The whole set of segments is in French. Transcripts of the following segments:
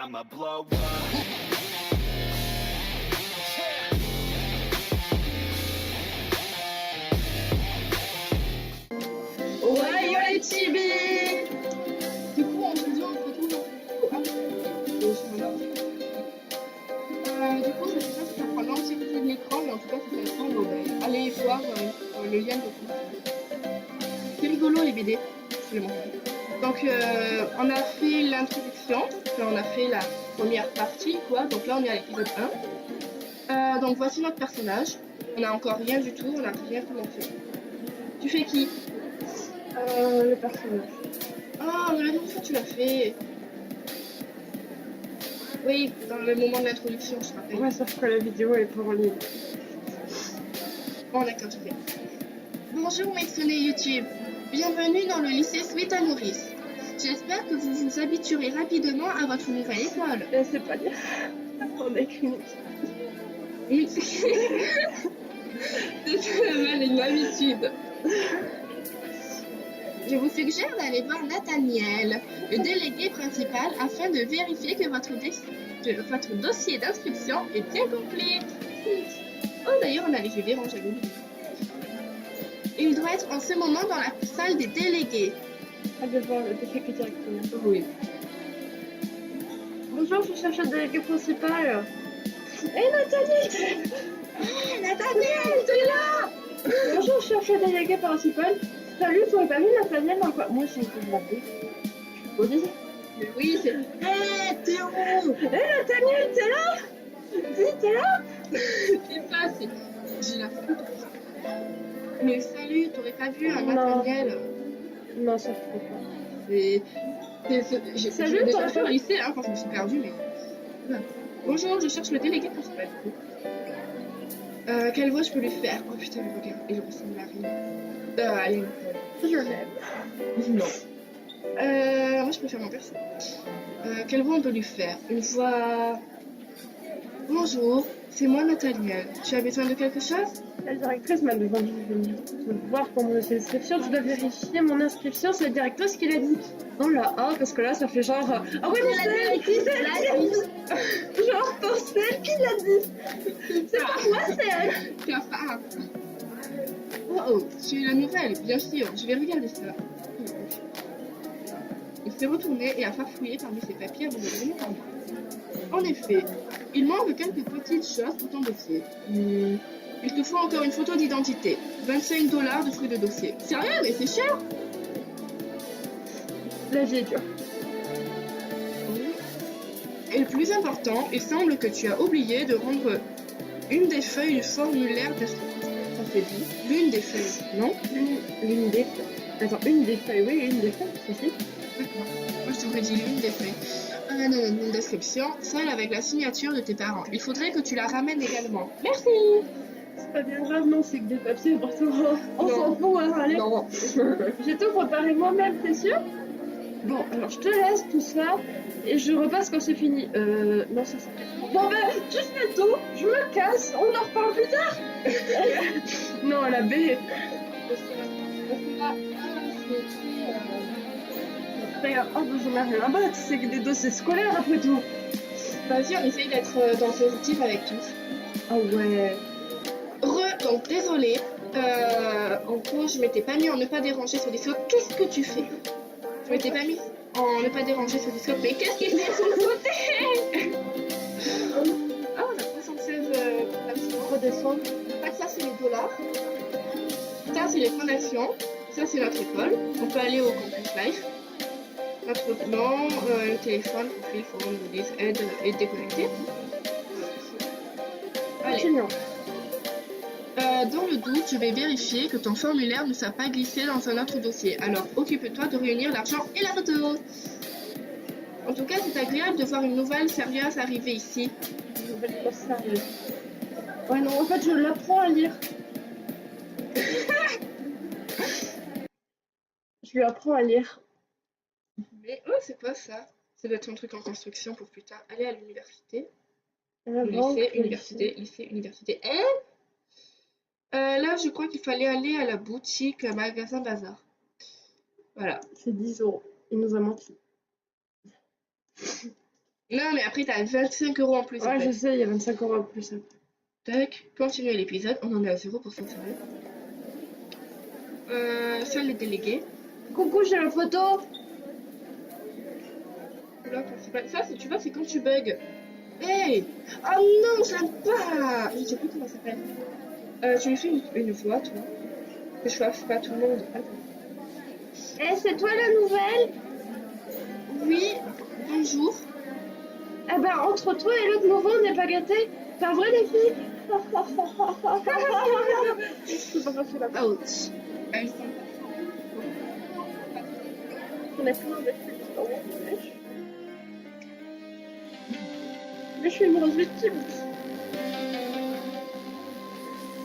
I'ma blow up. Ouais, yo les chibis! Du coup, aujourd'hui, on se retrouve du coup, je sais pas si ça prend l'entièreté de l'écran, mais en tout cas, si ça prend, allez voir le lien de compte. C'est rigolo les BD, je le montre. Donc, on a fait l'introduction, puis on a fait la première partie, quoi. Donc là, on est à l'épisode 1. Donc, voici notre personnage. On n'a encore rien du tout, on n'a rien commencé. Tu fais qui? Le personnage. Ah, mais la dernière fois, tu l'as fait. Oui, dans le moment de l'introduction, je te rappelle. Ouais, sauf que la vidéo est pas en ligne. Bon, d'accord, je fais. Bonjour, mes sonnés YouTube. Bienvenue dans le lycée Sweta Maurice. J'espère que vous vous habituerez rapidement à votre nouvelle école. Et c'est pas dire. On est clinique. Oui, c'est mal une habitude. Je vous suggère d'aller voir Nathaniel, le délégué principal, afin de vérifier que votre dossier d'inscription est bien complet. Oh, d'ailleurs, on a les yeux rangés. Il doit être en ce moment dans la salle des délégués. À devoir le délégué directement. Oui. Bonjour, je cherche le délégué principal. Hé Nathalie! Nathaniel, t'es là? Bonjour, je cherche le délégué principal. Salut, tu n'aurais pas vu Nathaniel dans quoi? Moi, je suis un peu de Olivier. Mais oui, c'est... Hé, Théo! Hé Nathaniel, t'es là? Dis, t'es là? C'est pas, j'ai la flûte. Mais salut, t'aurais pas vu un Non. Nathaniel? Non, ça se fait pas. J'ai Salut, déjà t'aurais fait pas- au lycée, hein, quand je me suis perdue, mais... Voilà. Bonjour, je cherche le délégué principal. Quelle voix je peux lui faire? Oh putain, mais regarde, il ressemble à rien. Allez, Je l'aime. non. Moi, je peux faire mon perso. Quelle voix on peut lui faire? Une voix... Bonjour, c'est moi Nathaniel. Tu as besoin de quelque chose? La directrice m'a demandé de venir voir pour mon dossier d'inscription. Je dois vérifier mon inscription. C'est la directrice qui l'a dit. Non, la A, parce que là, ça fait genre. Ah ouais, mais c'est elle qui l'a dit. Genre, c'est elle qui l'a dit. C'est pas moi, c'est elle. Cafard. Oh, tu es la nouvelle, bien sûr. Je vais regarder ça. Il s'est retourné et a farfouillé parmi ses papiers avant de revenir en moi. En effet, il manque quelques petites choses pour ton dossier. Il te faut encore une photo d'identité. 25 $ de frais de dossier. Sérieux, mais c'est cher. La vie est dure. Et le plus important, il semble que tu as oublié de rendre une des feuilles du formulaire d'inscription. Ça fait dit l'une des feuilles, non? L'une des feuilles. Attends, une des feuilles, oui, une des feuilles, c'est si. D'accord. Moi, je t'aurais dit l'une des feuilles. Non, description, celle avec la signature de tes parents. Il faudrait que tu la ramènes également. Merci. C'est pas bien grave, non, c'est que des papiers pour tout. On Non. s'en fout, hein, allez. Non. J'ai tout préparé moi-même, t'es sûr? Bon, alors je te laisse tout ça et je repasse quand c'est fini. Non, ça c'est... Bon ben, tu fais tout, je me casse, on en reparle plus tard. Non, la B. Oh, bah, j'en ai rien à battre, c'est que des dossiers scolaires après tout. Vas-y, on essaye d'être dans le positif avec tous. Ah ouais. Donc désolée. En gros, je m'étais pas mis en ne pas déranger sur Discord. Qu'est-ce que tu fais? Je m'étais pas mis en ne pas déranger sur Discord. Mais qu'est-ce qu'il fait sur le côté? Ah, on a 76 Redescendre. Ça, c'est les dollars. Ça, c'est les points d'action. Ça, c'est notre école. On peut aller au campus life. Notre plan, le téléphone, profil, forum, goodies, aide et déconnecter. Allez. Continuons. Dans le doute, je vais vérifier que ton formulaire ne soit pas glissé dans un autre dossier. Alors, occupe-toi de réunir l'argent et la photo. En tout cas, c'est agréable de voir une nouvelle sérieuse arriver ici. Une nouvelle classe sérieuse. Ouais, non, en fait, je l'apprends à lire. Je lui apprends à lire. Mais oh, c'est quoi ça? Ça doit être un truc en construction pour plus tard. Aller à l'université. La Le banque, lycée, le université, lycée, université. Là, je crois qu'il fallait aller à la boutique, magasin bazar. Voilà. C'est 10 €. Il nous a menti. Non, mais après, t'as 25 € en plus. Ouais, en je fait. sais, il y a 25 € en plus. Tac, continuer l'épisode. On en est à 0% sérieux. Seul les délégués. Coucou, j'ai la photo. Là, principal. Ça, tu vois, c'est quand tu bugs. Hey! Oh non, j'aime pas! Je sais plus comment ça s'appelle. Tu me fais une fois, toi. Que je fasse pas tout le monde. Attends. Eh, c'est toi la nouvelle? Oui, bonjour. Eh ben, entre toi et l'autre nouveau, on n'est pas gâtés. C'est un vrai défi. Je peux pas passer là-bas. Ouch. Elle sent On a plein de Mais je suis une grosse victime.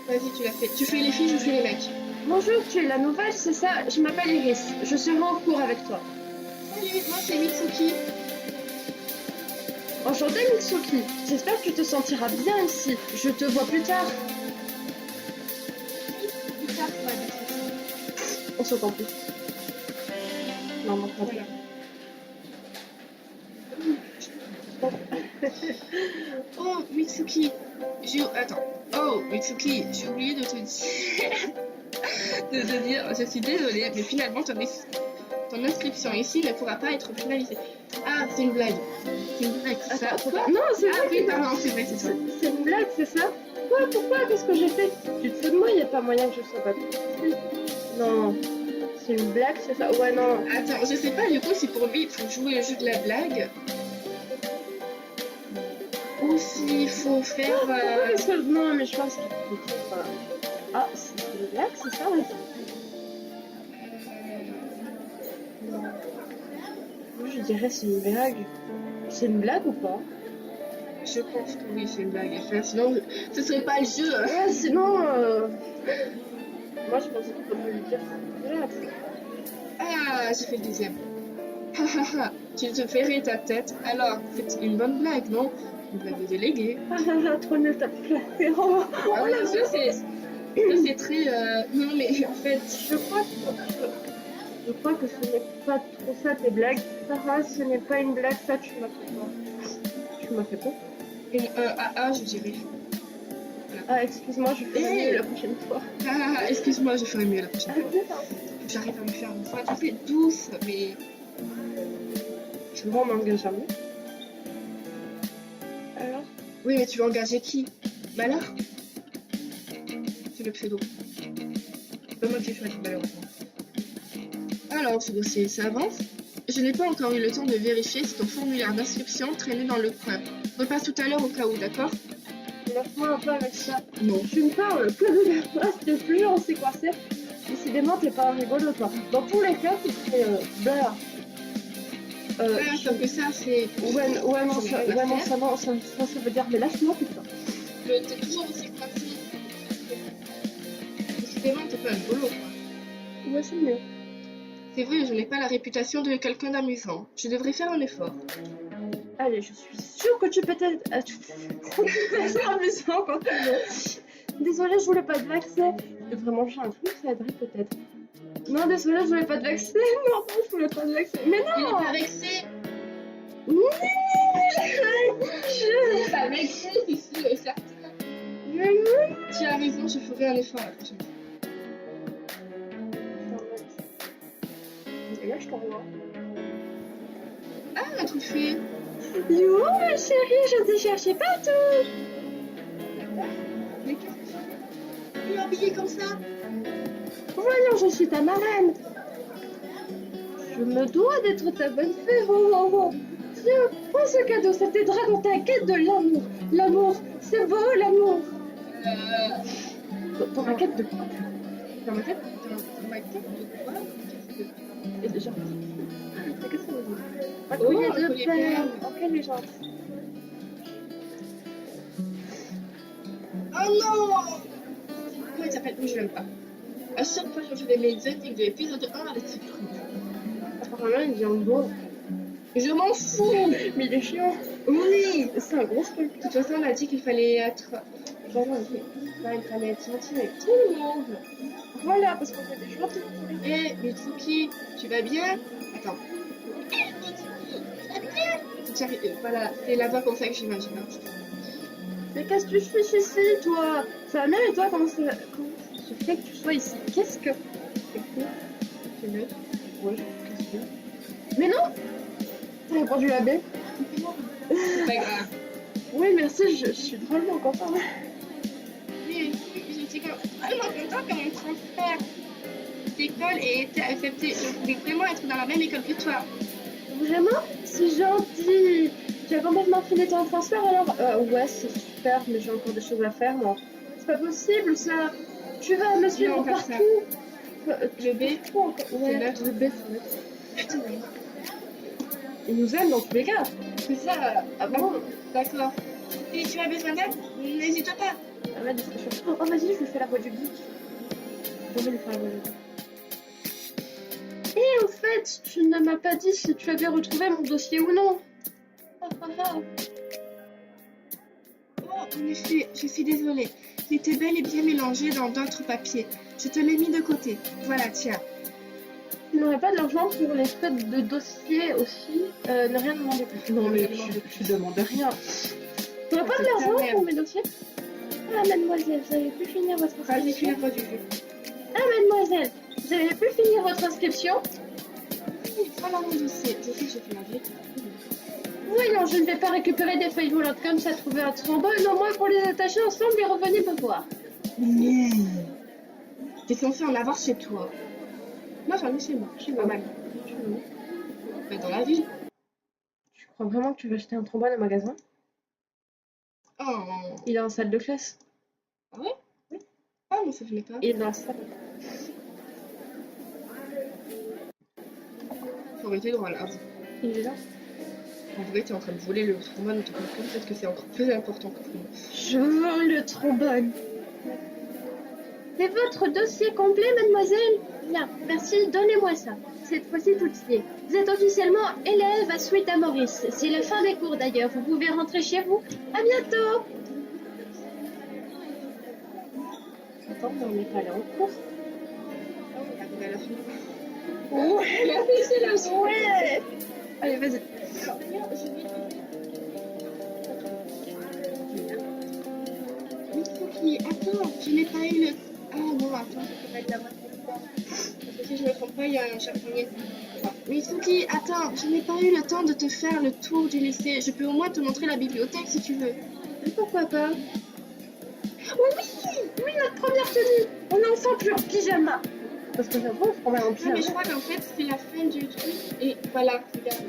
Vas-y, tu l'as fait. Tu fais les filles, je fais les mecs. Bonjour, tu es la nouvelle, c'est ça? Je m'appelle Iris. Je serai en cours avec toi. Salut, moi c'est Mitsuki. Enchantée, Mitsuki. J'espère que tu te sentiras bien ici. Je te vois plus tard. Plus tard, ouais, Mitsuki. On s'entend plus. Non, non, pas Voilà. Oh, Mitsuki. Attends. Oh, Mitsuki, j'ai oublié de te dire... de te dire, je suis désolée, mais finalement, ton inscription ici ne pourra pas être finalisée. Ah, c'est une blague. C'est une blague, c'est ça. Attends, non, c'est Ah vrai oui, que- pardon, c'est vrai, c'est ça. c'est une blague, c'est ça? Quoi? Pourquoi? Qu'est-ce que j'ai fait? Tu te fous de moi? Il n'y a pas moyen que je sois pas pris. Non, c'est une blague, c'est ça? Ouais, non. Attends, je sais pas, du coup, si pour lui, il faut jouer le jeu de la blague. Ou s'il faut faire... Pourquoi est-ce que... Non, mais je pense qu'il faut dire... Ah, c'est une blague, c'est ça? Ouais. Moi, je dirais c'est une blague. C'est une blague ou pas? Je pense que oui, c'est une blague à faire, sinon ce serait pas le jeu. Ouais, sinon... Moi, je pensais qu'il faudrait lui dire c'est une blague. Ah, j'ai fait le deuxième. Ha ha ha, tu te ferais ta tête. Alors, c'est une bonne blague, non? Une blague de délégué. Ah ah ah, trop nul ta blague. Oh, Ah oui, ça c'est très... Non, mais en fait... je crois que ce n'est pas trop ça tes blagues. Sarah, ce n'est pas une blague, ça tu m'as fait peur. Tu m'as fait peur? Une AA, je dirais. Ah, excuse-moi, je ferai mieux la prochaine fois. Ah, excuse-moi, je ferai mieux la prochaine fois. J'arrive à me faire une fois. Tu fais douce, mais... Je m'en engage jamais. Alors? Oui, mais tu veux engager qui? Malheur? C'est le pseudo. C'est pas moi qui choisis, malheureusement. Alors, ce dossier, ça avance. Je n'ai pas encore eu le temps de vérifier si ton formulaire d'inscription traînait dans le coin. Repasse tout à l'heure au cas où, d'accord? Laisse-moi un peu avec ça. Non. Tu me parles que de la place, t'es plus, on sait quoi c'est. Décidément, t'es pas un rigolo, toi. Dans tous les cas, tu serais beurre. Sauf que ça, c'est... Ouais, non, c'est ça, la ouais, non, faire. ça veut dire, mais lâche-moi, putain. T'es toujours aussi coincé. Décidément, t'es pas un rigolo, quoi. Ouais, c'est mieux. C'est vrai, je n'ai pas la réputation de quelqu'un d'amusant. Je devrais faire un effort. Allez, je suis sûre que tu peux t'aider. C'est amusant quand tu veux. Désolée, je voulais pas te vexer. Je devrais manger un truc, ça aiderait peut-être. Non, désolée, je voulais pas te vexer. Non, je voulais pas te vexer. Mais Il non! est pas vexé. Je... Il est pas vexé, c'est sûr et certain. Tu as raison, je ferai un effort la prochaine fois. Et là, je t'envoie. Ah, un trophée. Yo, ma chérie, je te cherchais partout. Mais qu'est-ce que c'est? Tu es habillée comme ça? Voyons, je suis ta marraine. Je me dois d'être ta bonne fée. Oh, oh, oh. Tiens, prends ce cadeau, ça t'aidera dans ta quête de l'amour. L'amour, c'est beau, l'amour. Dans ma quête de quoi? Dans ma tête de quoi? Et déjà. Qu'est-ce que vous dites? Un Oh, collier un de collier perles. perles. Oh, quelle est gentille. Oh non! Comment il s'appelle? Oui, je l'aime pas. À chaque fois que je fais mes études de l'épisode 1 avec ce truc. Apparemment, il vient de beau. Je m'en fous! Mais il est chiant. Oui! C'est un gros spoil. De toute façon, on a dit qu'il fallait être... Genre, il fallait être gentil avec tout le monde. Voilà, parce qu'on fait des gentils. Hé, Mitsuki, tu vas bien? Attends. voilà, c'est la-bas comme ça que j'imagine. Hein. Mais qu'est-ce que tu fais ici, toi? Ça va bien et toi, comment ça se fait que tu sois ici? Qu'est-ce que... C'est cool. C'est neutre. Ouais, qu'est-ce que... Mais non! T'as répondu la baie. C'est pas grave. Oui, merci, je suis drôlement contente. Oui, j'étais vraiment contente que mon transfert d'école ait été accepté. Je voulais vraiment être dans la même école que toi. Vraiment? C'est gentil! Tu as complètement fini ton transfert alors? Ouais, c'est super, mais j'ai encore des choses à faire, moi. C'est pas possible, ça! Tu vas me suivre on va faire partout! Le B, Ouais, neutre. le B, c'est neutre. Putain, Il nous aime dans tous les cas! c'est ça. Ah bon? D'accord. Si tu as besoin d'aide, n'hésite pas. Ah ouais, c'est chaud. Oh, vas-y, je lui fais la voix du geek. Je vais lui faire la voix du geek. Et au fait, tu ne m'as pas dit si tu avais retrouvé mon dossier ou non. Oh, en effet, je suis désolée. Il était bel et bien mélangé dans d'autres papiers. Je te l'ai mis de côté. Voilà, tiens. Tu n'aurais pas de l'argent pour les frais de dossier aussi? Ne rien demander plus. Non, mais tu demandes rien. Tu n'aurais pas de l'argent pour mes dossiers? Ah, mademoiselle, vous avez pu finir votre Vas-y, fais inscription? la voix du jeu. Ah, mademoiselle, vous avez pu finir votre inscription? Voilà mon dossier. Je sais que j'ai fait la vie. Voyons, je ne vais pas récupérer des feuilles volantes comme ça, trouver un trombone, au moins pour les attacher ensemble et revenez me voir. T'es censé en avoir chez toi. Moi, j'en ai chez moi. Je suis pas mal. Mais dans la ville. Tu crois vraiment que tu veux acheter un trombone au magasin? Oh. Il est en salle de classe. Ah ouais? Oui. Ah, mais ça venait pas. Il est dans la salle. Ça aurait été drôle. Hein. Il est là. En vrai, t'es en train de voler le trombone, tu comprends peut-être que c'est encore plus important que moi. Je veux le trombone. C'est votre dossier complet, mademoiselle? Bien, merci, donnez-moi ça. Cette fois-ci, tout y est. Vous êtes officiellement élève à Suite à Maurice. C'est la fin des cours d'ailleurs. Vous pouvez rentrer chez vous. À bientôt. Attends, mais on n'est pas allé en cours. Ah, on arrive à la fin. Ouais, c'est la ouais. Allez, vas-y. Alors, regarde, je vais... Attends, je n'ai pas eu le... Ah non, attends, ça peut pas être la bonne fois. Parce que si je ne me trompe pas, il y a un charbonnier. Mitsuki, attends, je n'ai pas eu le temps de te faire le tour du lycée. Je peux au moins te montrer la bibliothèque si tu veux. Mais pourquoi pas? Oui, notre première tenue. On est enfin plus en pyjama. Parce que j'avoue, on va en Ah, pyjama. mais je crois qu'en fait, c'est la fin du truc. Et voilà, regarde.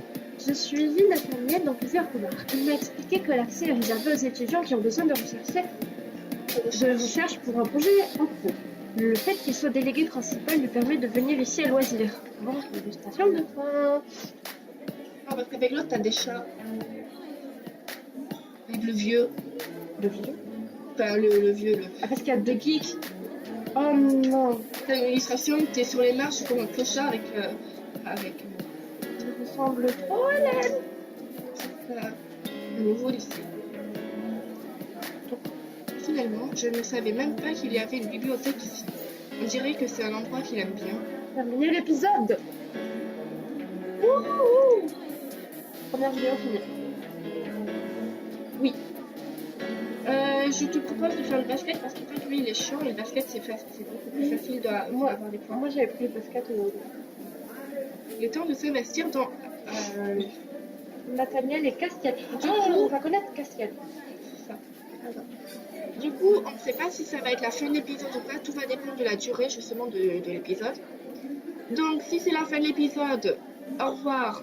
Je suivis Nathaniel dans plusieurs couloirs. Il m'a expliqué que l'accès est réservé aux étudiants qui ont besoin de recherche pour un projet en cours. Le fait qu'il soit délégué principal lui permet de venir ici à loisir. Bon, dégustation de pain. Ah, parce qu'avec l'autre, t'as des chats. Avec le vieux. Le vieux. Enfin, le vieux, le... Ah, parce qu'il y a deux geeks. Oh non. T'as une illustration, t'es sur les marches comme un clochard avec... Il ressemble trop à Hélène. un nouveau lycée. Finalement, je ne savais même pas qu'il y avait une bibliothèque ici. On dirait que c'est un endroit qu'il aime bien. Terminer l'épisode. Wouhou. Première vidéo finie. Oui. Je te propose de faire le basket parce que toi, lui, il est chiant. Le basket, c'est beaucoup plus facile d'avoir des points. Moi j'avais pris le basket au... Il est temps de s'investir dans... Nathaniel et Castiel. Du Oh. coup, on va connaître Castiel. ça. Du coup, on ne sait pas si ça va être la fin de l'épisode ou pas. Tout va dépendre de la durée, justement, de l'épisode. Donc, si c'est la fin de l'épisode, au revoir.